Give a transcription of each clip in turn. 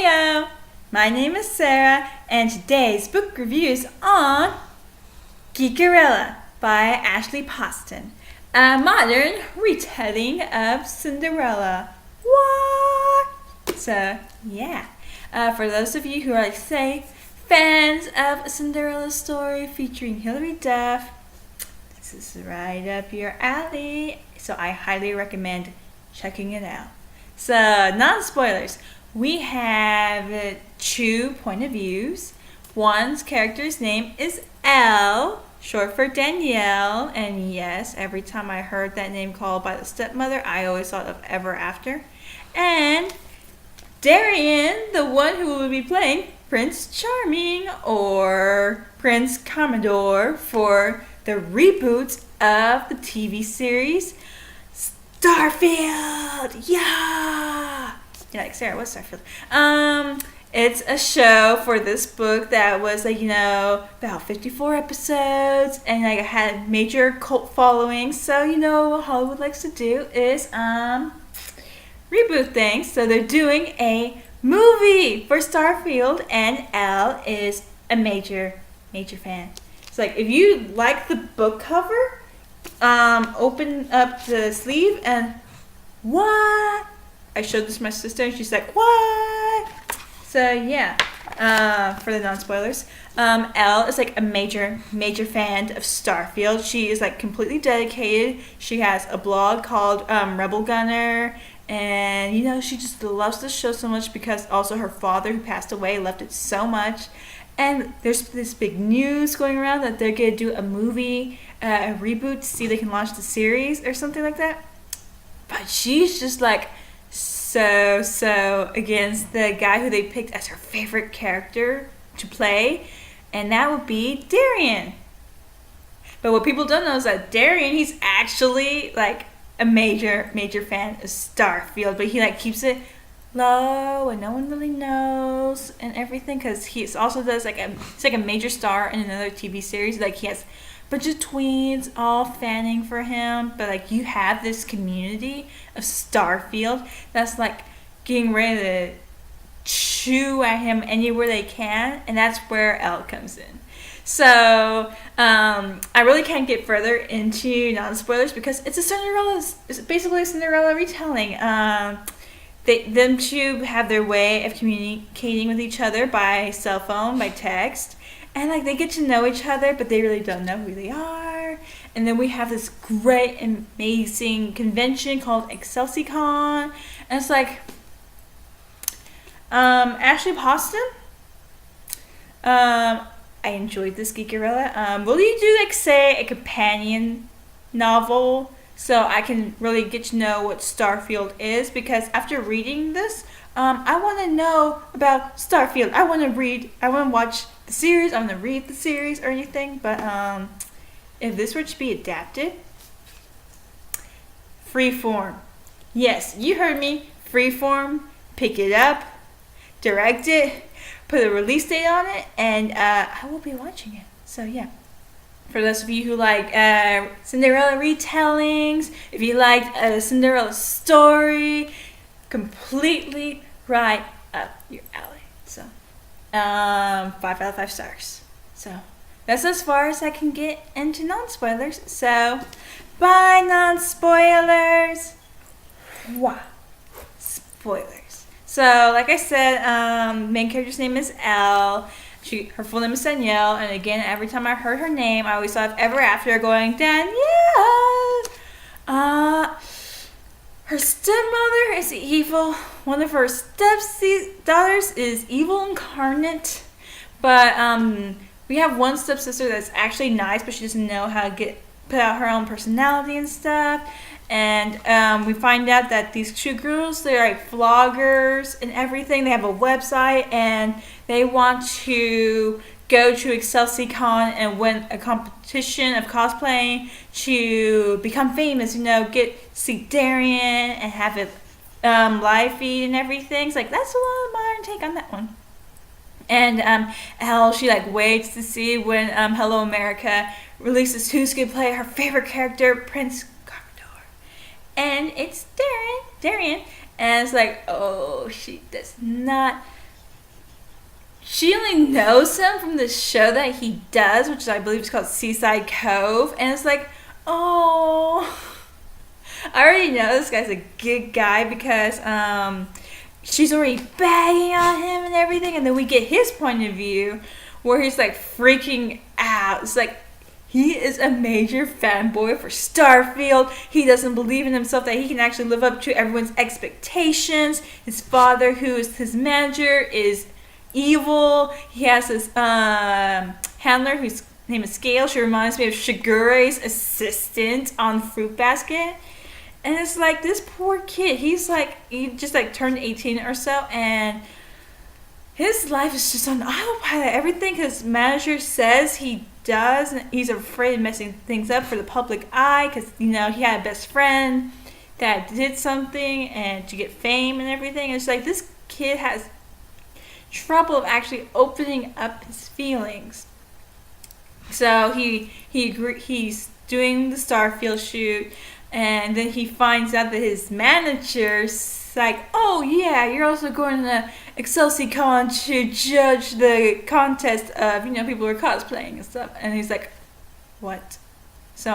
Heyo! My name is Sarah, and today's book review is on Geekerella by Ashley Poston, a modern retelling of Cinderella. What? So, yeah. For those of you who are, say, fans of a Cinderella story featuring Hilary Duff, this is right up your alley. So I highly recommend checking it out. So, non-spoilers. We have two point of views. One's character's name is Elle, short for Danielle. And yes, every time I heard that name called by the stepmother, I always thought of Ever After. And Darian, the one who will be playing Prince Charming or Prince Commodore for the reboot of the TV series Starfield. Yeah! You're like, Sarah, what's Starfield? It's a show for this book that was about 54 episodes and had a major cult following. So, what Hollywood likes to do is reboot things. So they're doing a movie for Starfield, and Elle is a major fan. It's like, if you like the book cover, open up the sleeve and what? I showed this to my sister and she's like, what? So yeah, for the non-spoilers, Elle is like a major fan of Starfield. She is like completely dedicated. She has a blog called Rebel Gunner, and she just loves the show so much because also her father, who passed away, loved it so much. And there's this big news going around that they're going to do a movie, a reboot, to see if they can launch the series or something like that. But she's just like so against the guy who they picked as her favorite character to play, and that would be Darian. But what people don't know is that Darian, he's actually like a major fan of Starfield, but he keeps it low and no one really knows and everything, because he also does it's like a major star in another TV series. He has a bunch of tweens all fanning for him, but you have this community of Starfield that's getting ready to chew at him anywhere they can, and that's where Elle comes in. So I really can't get further into non-spoilers because it's basically a Cinderella retelling. Them two have their way of communicating with each other by cell phone, by text, and they get to know each other, but they really don't know who they are. And then we have this great, amazing convention called ExcelsiCon, and it's Ashley Poston. I enjoyed this Geekerella. Will you do say a companion novel so I can really get to know what Starfield is? Because after reading this, I want to know about Starfield. I want to watch the series. I want to read the series or anything. But if this were to be adapted, Freeform. Yes, you heard me. Freeform. Pick it up, direct it, put a release date on it, and I will be watching it. So yeah. For those of you who like Cinderella retellings, if you like a Cinderella story, completely right up your alley. So, 5 out of 5 stars. So, that's as far as I can get into non-spoilers. So, bye non-spoilers. Wow. Spoilers. So, like I said, main character's name is Elle. Her full name is Danielle, and again, every time I heard her name, I always thought of Ever After, going, Danielle! Her stepmother is evil. One of her stepdaughters is evil incarnate. But we have one stepsister that's actually nice, but she doesn't know how to put out her own personality and stuff. And we find out that these two girls, they're vloggers and everything. They have a website, and they want to go to ExcelsiCon and win a competition of cosplaying to become famous. Get to see Darian and have it live feed and everything. It's that's a lot of modern take on that one. And Elle, she waits to see when Hello America releases who's gonna play her favorite character, Prince Commodore, and it's Darian, and it's oh, she does not she only knows him from the show that he does, which I believe is called Seaside Cove. And it's like, oh, I already know this guy's a good guy because she's already bagging on him and everything. And then we get his point of view where he's like freaking out. It's like, he is a major fanboy for Starfield. He doesn't believe in himself that he can actually live up to everyone's expectations. His father, who is his manager, is evil. He has this handler whose name is Scale. She reminds me of Shigure's assistant on Fruit Basket. And it's like, this poor kid, he just like turned 18 or so, and his life is just on autopilot. Everything his manager says he does, and he's afraid of messing things up for the public eye because, he had a best friend that did something and to get fame and everything. And it's like, this kid has trouble of actually opening up his feelings. So he's doing the Starfield shoot, and then he finds out that his manager's like, oh yeah, you're also going to ExcelsiCon to judge the contest of, people who are cosplaying and stuff. And he's like, what? So,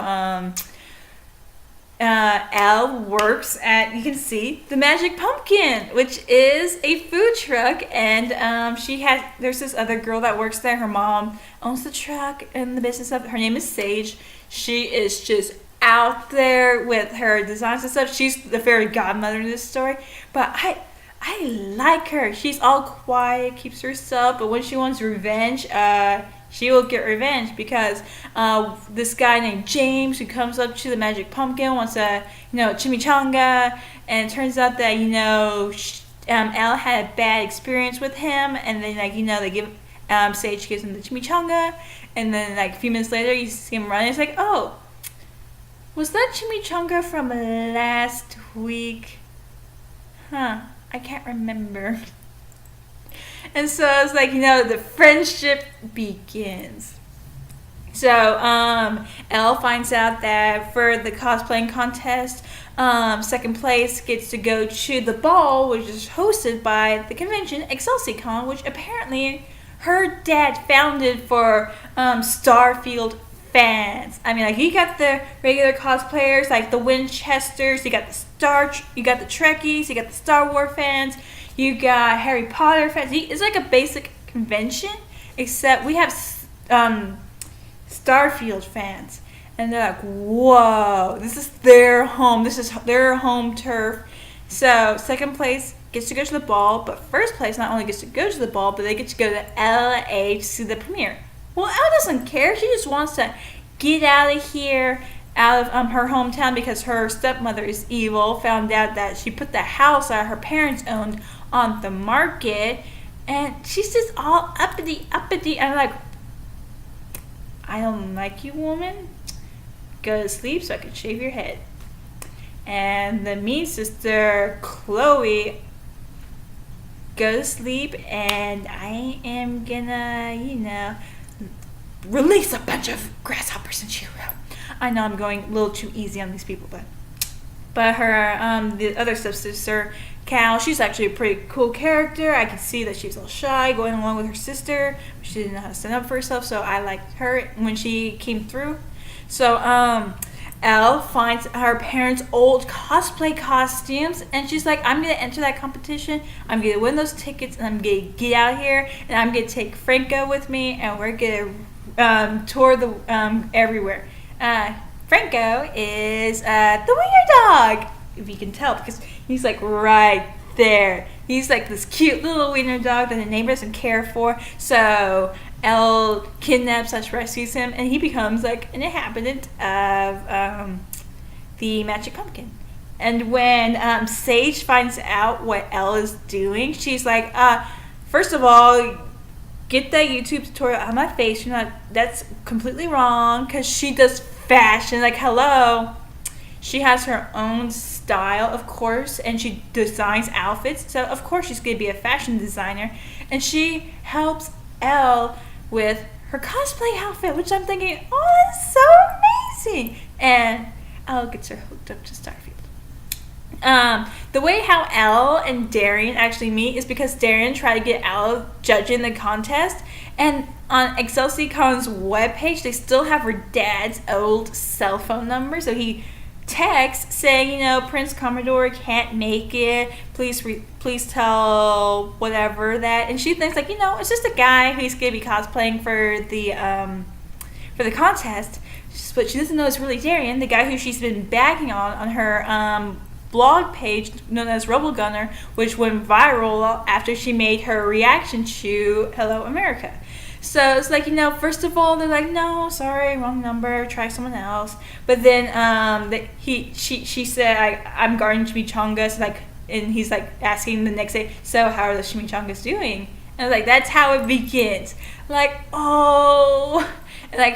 Elle works at, you can see, the Magic Pumpkin, which is a food truck. And there's this other girl that works there. Her mom owns the truck and the business of it. Her name is Sage. She is just out there with her designs and stuff. She's the fairy godmother in this story, but I like her. She's all quiet, keeps to herself, but when she wants revenge, she will get revenge because this guy named James, who comes up to the Magic Pumpkin, wants a chimichanga, and it turns out that Elle had a bad experience with him, and then they give Sage gives him the chimichanga, and then a few minutes later you see him running. It's like, oh, was that chimichanga from last week? I can't remember. And so it's like, the friendship begins. So, Elle finds out that for the cosplaying contest, second place gets to go to the ball, which is hosted by the convention ExcelsiCon, which apparently her dad founded for Starfield fans. I mean, you got the regular cosplayers, like the Winchesters, you got the Trekkies, you got the Star Wars fans, you got Harry Potter fans. It's like a basic convention, except we have Starfield fans. And they're like, whoa, this is their home. This is their home turf. So, second place gets to go to the ball, but first place not only gets to go to the ball, but they get to go to LA to see the premiere. Well, Elle doesn't care. She just wants to get out of here, out of her hometown, because her stepmother is evil. Found out that she put the house that her parents owned on the market, and she's just all uppity. And I'm like, I don't like you, woman. Go to sleep so I can shave your head. And the mean sister, Chloe, go to sleep, and I am gonna, release a bunch of grasshoppers in Cheerio. I know I'm going a little too easy on these people, but her the other stepsister, Cal, she's actually a pretty cool character. I could see that she's a little shy, going along with her sister. She didn't know how to stand up for herself, so I liked her when she came through. So Elle finds her parents' old cosplay costumes, and she's like, I'm going to enter that competition, I'm going to win those tickets, and I'm going to get out here, and I'm going to take Franco with me, and we're going to tour the everywhere. Franco is the wiener dog, if you can tell, because he's like right there. He's like this cute little wiener dog that the neighbor doesn't care for, so Elle kidnaps / rescues him, and he becomes like an inhabitant of the Magic Pumpkin. And when Sage finds out what Elle is doing, she's like, first of all, get that YouTube tutorial out of my face. That's completely wrong, because she does fashion. Like, hello. She has her own style, of course, and she designs outfits. So, of course, she's going to be a fashion designer. And she helps Elle with her cosplay outfit, which I'm thinking, oh, that's so amazing. And Elle gets her hooked up to Starfield. The way how Elle and Darian actually meet is because Darian tried to get Elle judging the contest, and on ExcelsiCon's webpage, they still have her dad's old cell phone number, so he texts saying, Prince Commodore can't make it. Please tell whatever that. And she thinks it's just a guy who's gonna be cosplaying for the contest. But she doesn't know it's really Darian, the guy who she's been bagging on her blog page known as Rebel Gunner, which went viral after she made her reaction to Hello America. So it's first of all, they're like, no, sorry, wrong number, try someone else. But then she said, I'm guarding Chimichangas, and he's asking the next day, so how are the Chimichangas doing? And that's how it begins. Oh. And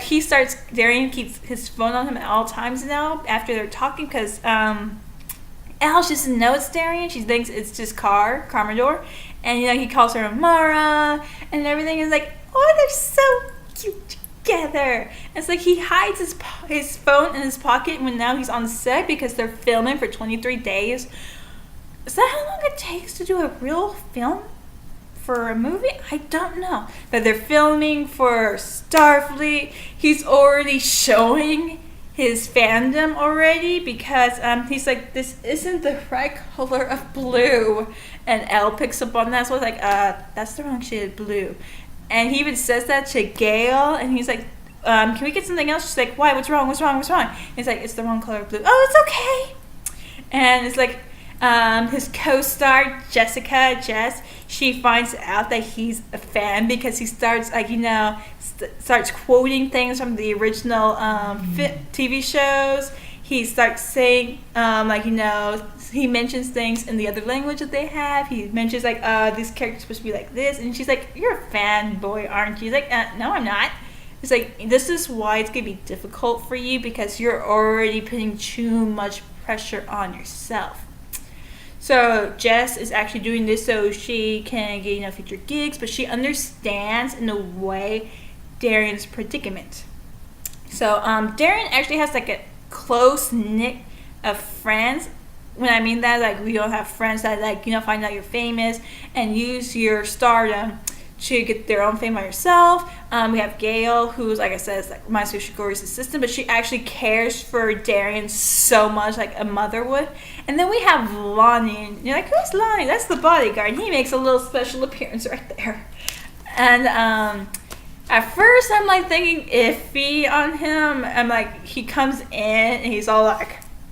Darian keeps his phone on him at all times now after they're talking, because Elle doesn't know it's Darian. She thinks it's just Commodore. And, he calls her Amara and everything. It's oh, they're so cute together. And it's he hides his phone in his pocket when now he's on set because they're filming for 23 days. Is that how long it takes to do a real film for a movie? I don't know. But they're filming for Starfleet. He's already showing his fandom already because he's this isn't the right color of blue, and Elle picks up on that, so it's that's the wrong shade of blue. And he even says that to Gail, and he's can we get something else? She's why, what's wrong? He's it's the wrong color of blue. Oh, it's okay. And it's his co-star Jess, she finds out that he's a fan because he starts starts quoting things from the original TV shows. He starts saying he mentions things in the other language that they have. He mentions this character's supposed to be like this, and she's you're a fanboy, aren't you? He's no, I'm not. He's this is why it's gonna be difficult for you because you're already putting too much pressure on yourself. So Jess is actually doing this so she can get future gigs, but she understands in a way Darian's predicament. So Darian actually has a close knit of friends. When I mean that, we don't have friends that find out you're famous and use your stardom to get their own fame by yourself. We have Gail, who's like I said, is reminds me of Shigori's assistant, but she actually cares for Darian so much, like a mother would. And then we have Lonnie, and you're who's Lonnie? That's the bodyguard. He makes a little special appearance right there. And at first I'm thinking iffy on him. I'm he comes in and he's all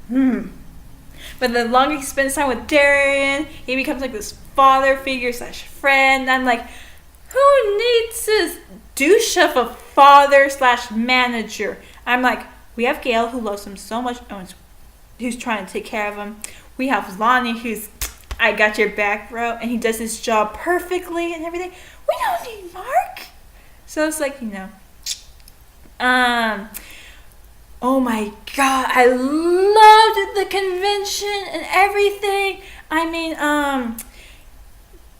But the longer he spends time with Darian, he becomes this father figure / friend. I'm who needs this douche of a father / manager? I'm we have Gail, who loves him so much, who's trying to take care of him. We have Lonnie, who's, I got your back, bro, and he does his job perfectly and everything. We don't need Mark. So it's oh my god, I loved the convention and everything. I mean,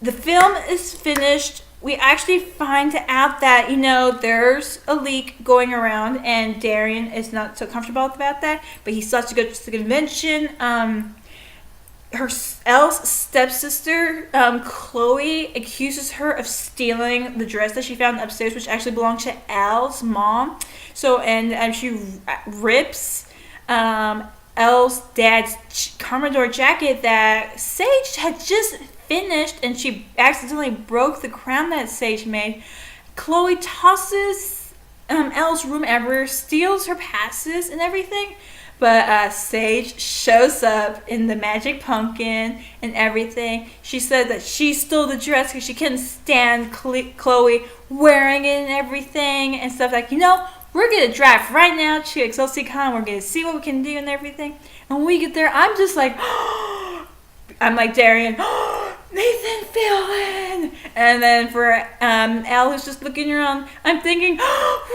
the film is finished. We actually find out that, there's a leak going around, and Darian is not so comfortable about that, but he still has to go to the convention. Elle's stepsister, Chloe, accuses her of stealing the dress that she found upstairs, which actually belonged to Elle's mom. So, and she rips Elle's dad's Commodore jacket that Sage had just finished, and she accidentally broke the crown that Sage made. Chloe tosses Elle's room ever, steals her passes and everything. But Sage shows up in the magic pumpkin and everything. She said that she stole the dress because she couldn't stand Chloe wearing it and everything and stuff we're going to drive right now to ExcelsiCon. We're going to see what we can do and everything. And when we get there, I'm just I'm Darian, Nathan Fillion. And then for Elle, who's just looking around, I'm thinking,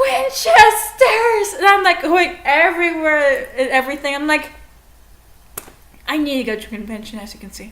Winchesters. And I'm going everywhere and everything. I'm I need to go to a convention, as you can see.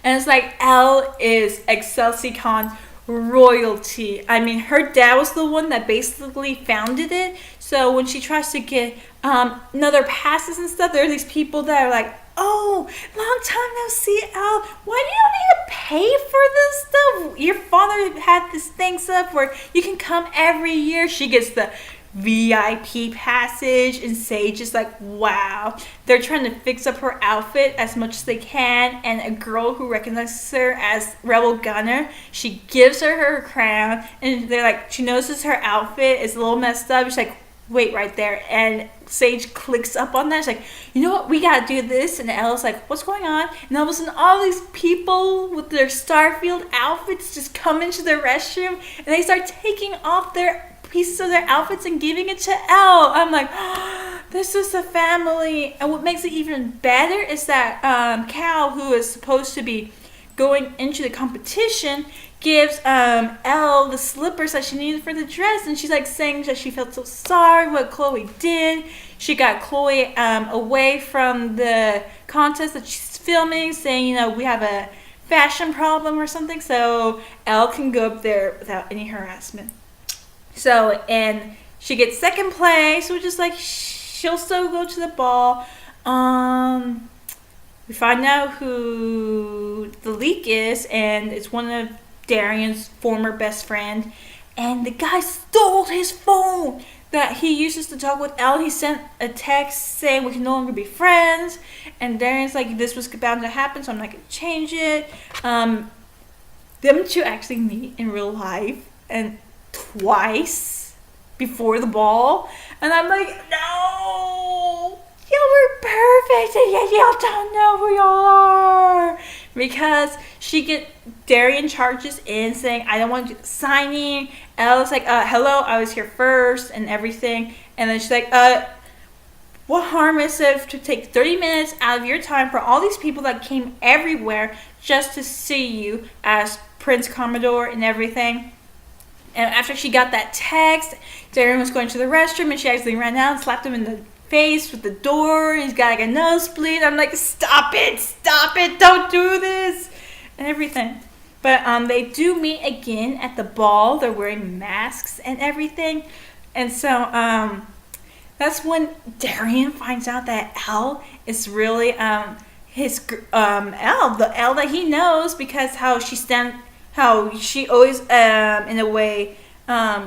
And it's Elle is ExcelsiCon royalty. I mean, her dad was the one that basically founded it. So when she tries to get another passes and stuff, there are these people that are oh, long time no see, Al. Why do you need to pay for this stuff? Your father had this thing set up where you can come every year. She gets the VIP passage, and Sage is like, wow. They're trying to fix up her outfit as much as they can, and a girl who recognizes her as Rebel Gunner, she gives her crown, and they're like, she notices her outfit is a little messed up. She's like, wait right there, and Sage clicks up on that. She's like, you know what, we gotta do this. And Ella's like, what's going on? And all of a sudden, all these people with their Starfield outfits just come into the restroom, and they start taking off their pieces of their outfits and giving it to Elle. I'm like, oh, this is a family. And what makes it even better is that Cal, who is supposed to be going into the competition, gives Elle the slippers that she needed for the dress, and she's like saying that she felt so sorry what Chloe did. She got Chloe away from the contest that she's filming, saying, you know, we have a fashion problem or something, so Elle can go up there without any harassment. So, and she gets second place, which is like, she'll still go to the ball. We find out who the leak is, and it's one of Darian's former best friend. And the guy stole his phone that he uses to talk with Elle. He sent a text saying we can no longer be friends. And Darian's like, this was bound to happen, so I'm not going to change it. Them two actually meet in real life, and twice before the ball, and I'm like, no, y'all were perfect, and yet y'all don't know who y'all are, because Darian charges in saying, I don't want you signing. Ella's like, hello, I was here first and everything, and then she's like, what harm is it to take 30 minutes out of your time for all these people that came everywhere just to see you as Prince Commodore and everything? And after she got that text, Darian was going to the restroom, and she actually ran out and slapped him in the face with the door. He's got like a nosebleed. I'm like, stop it, don't do this, and everything. But they do meet again at the ball. They're wearing masks and everything. And so that's when Darian finds out that Elle is really his Elle, the Elle that he knows, because how she always, in a way,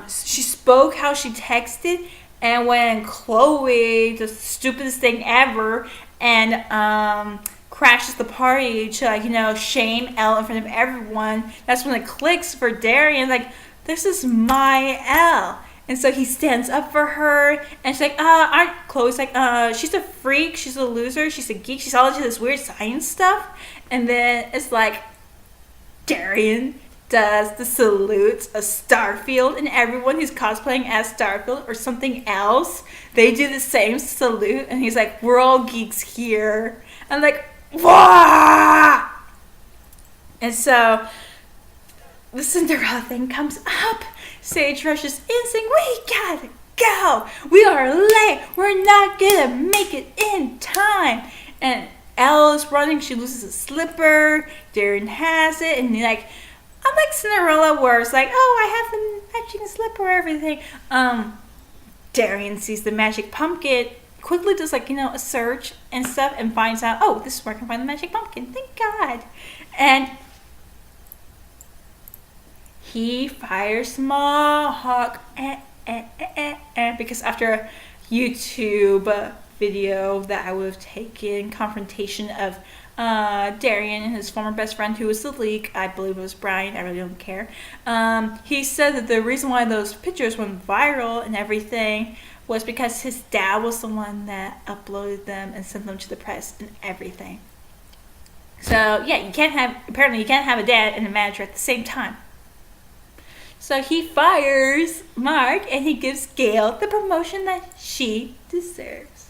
she spoke how she texted, and when Chloe, the stupidest thing ever, and crashes the party to, like, you know, shame Elle in front of everyone, that's when it clicks for Darian, like, this is my Elle. And so he stands up for her, and she's like, Chloe's like, she's a freak, she's a loser, she's a geek, she's all into this weird science stuff. And then it's like, Darian does the salute of Starfield, and everyone who's cosplaying as Starfield or something else, they do the same salute, and he's like, we're all geeks here. I'm like, wah! And so the Cinderella thing comes up. Sage rushes in saying, we gotta go, we are late, we're not gonna make it in time. And Elle is running, she loses a slipper, Darian has it, and like, unlike Cinderella where it's like, oh, I have the matching slipper, everything, Darian sees the magic pumpkin, quickly does, like, you know, a search and stuff, and finds out, oh, this is where I can find the magic pumpkin, thank God. And he fires Mohawk, because after a YouTube video that I would have taken, confrontation of Darian and his former best friend who was the leak, I believe it was Brian, I really don't care, he said that the reason why those pictures went viral and everything was because his dad was the one that uploaded them and sent them to the press and everything. So yeah, you can't have a dad and a manager at the same time. So he fires Mark, and he gives Gail the promotion that she deserves.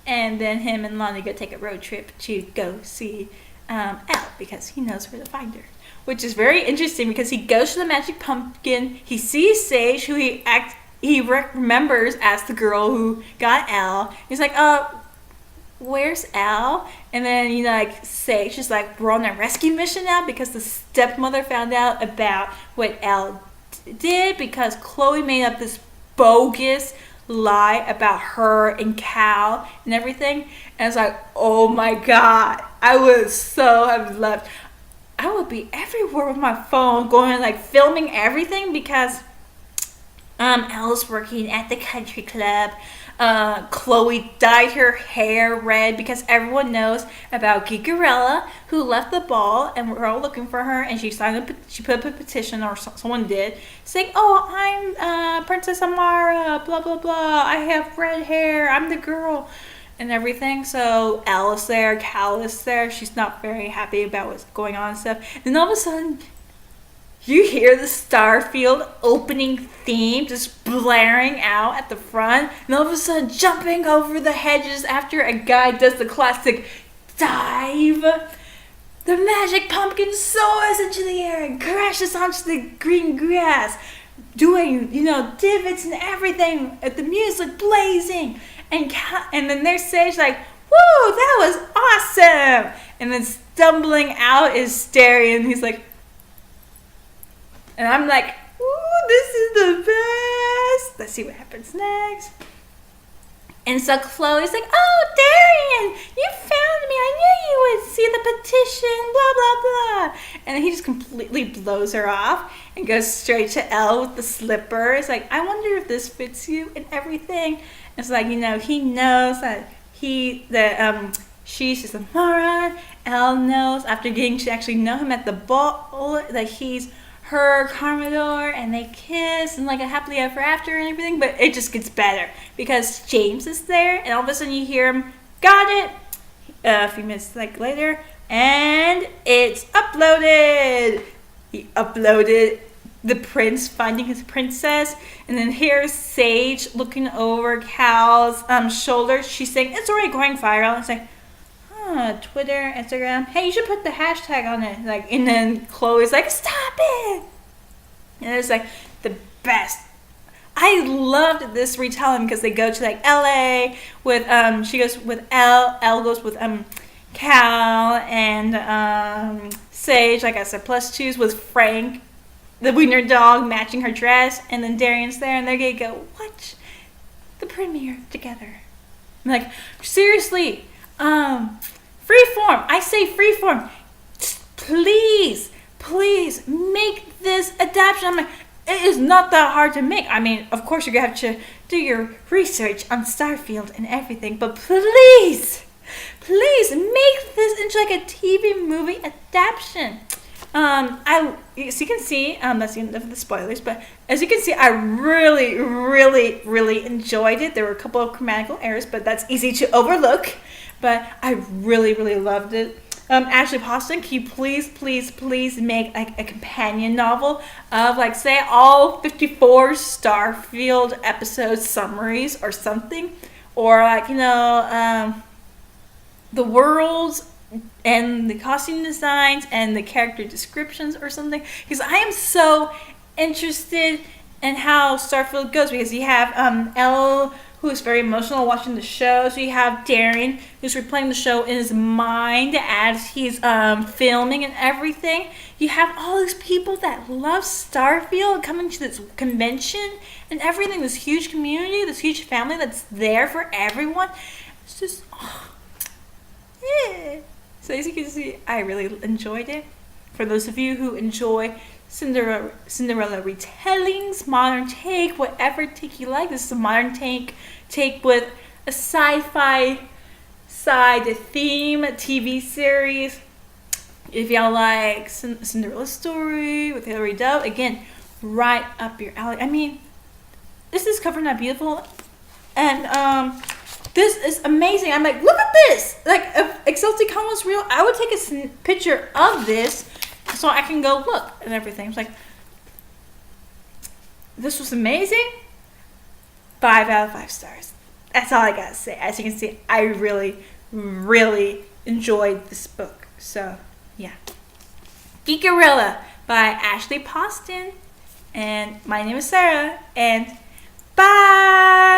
And then him and Lonnie go take a road trip to go see Elle, because he knows where to find her. Which is very interesting, because he goes to the magic pumpkin, he sees Sage, who he remembers as the girl who got Elle. He's like, where's Elle? And then, you know, like, Sage is like, we're on a rescue mission now, because the stepmother found out about what Elle did, because Chloe made up this bogus lie about her and Cal and everything. And it's like, oh my god, I would so have loved. I would be everywhere with my phone, going like filming everything because Elle's working at the country club. Chloe dyed her hair red because everyone knows about Geekerella, who left the ball, and we're all looking for her. And she she put up a petition, or someone did, saying, "Oh, I'm Princess Amara, blah blah blah. I have red hair. I'm the girl." And everything. So Elle is there, Cal is there. She's not very happy about what's going on and stuff. Then all of a sudden, you hear the Starfield opening theme just blaring out at the front, and all of a sudden jumping over the hedges after a guy does the classic dive. The magic pumpkin soars into the air and crashes onto the green grass, doing, divots and everything, at the music blazing. And then there's Sage like, woo, that was awesome! And then stumbling out is Darian. He's like, and I'm like, ooh, this is the best. Let's see what happens next. And so Chloe's like, oh, Darian, you found me. I knew you would see the petition, blah, blah, blah. And then he just completely blows her off and goes straight to Elle with the slipper. It's like, I wonder if this fits you and everything. It's like, he knows that she's just a moron. Elle knows after getting to actually know him at the ball that he's her Commodore, and they kiss and like a happily ever after and everything. But it just gets better because James is there, and all of a sudden you hear him, got it, a few minutes later, and it's uploaded. He uploaded the prince finding his princess, and then here's Sage looking over Cal's shoulder. She's saying it's already going viral. It's like, Twitter, Instagram, hey, you should put the hashtag on it. And then Chloe's like, stop it. And it's like the best. I loved this retelling because they go to LA with she goes with Elle goes with Cal, and Sage, like I said, plus twos with Frank, the wiener dog, matching her dress, and then Darian's there, and they're gonna go watch the premiere together. I'm like, seriously, freeform. I say freeform. Please make this adaptation. I'm like, it is not that hard to make. I mean, of course you're gonna have to do your research on Starfield and everything, but please make this into like a TV movie adaptation. As you can see, that's the end of the spoilers, but as you can see, I really enjoyed it. There were a couple of grammatical errors, but that's easy to overlook. But I really loved it. Ashley Poston, can you please make like a companion novel of say all 54 Starfield episode summaries or something, or the worlds and the costume designs and the character descriptions or something, because I am so interested in how Starfield goes, because you have Elle, who is very emotional watching the show. So you have Darian, who's replaying the show in his mind as he's filming and everything. You have all these people that love Starfield coming to this convention and everything, this huge community, this huge family that's there for everyone. It's just, yeah. So as you can see, I really enjoyed it. For those of you who enjoy Cinderella retellings, modern take, whatever take you like, this is a modern take with a sci-fi side, a theme, a TV series. If y'all like Cinderella story with Hilary Duff, again, right up your alley. I mean, this is covered not beautiful, and this is amazing. I'm like, look at this! Like, if ExcelsiCon was real, I would take a picture of this so I can go look and everything. It's like, this was amazing. 5 out of 5 stars. That's all I gotta say. As you can see, I really enjoyed this book. So, yeah. Geekerella by Ashley Poston. And my name is Sarah. And bye!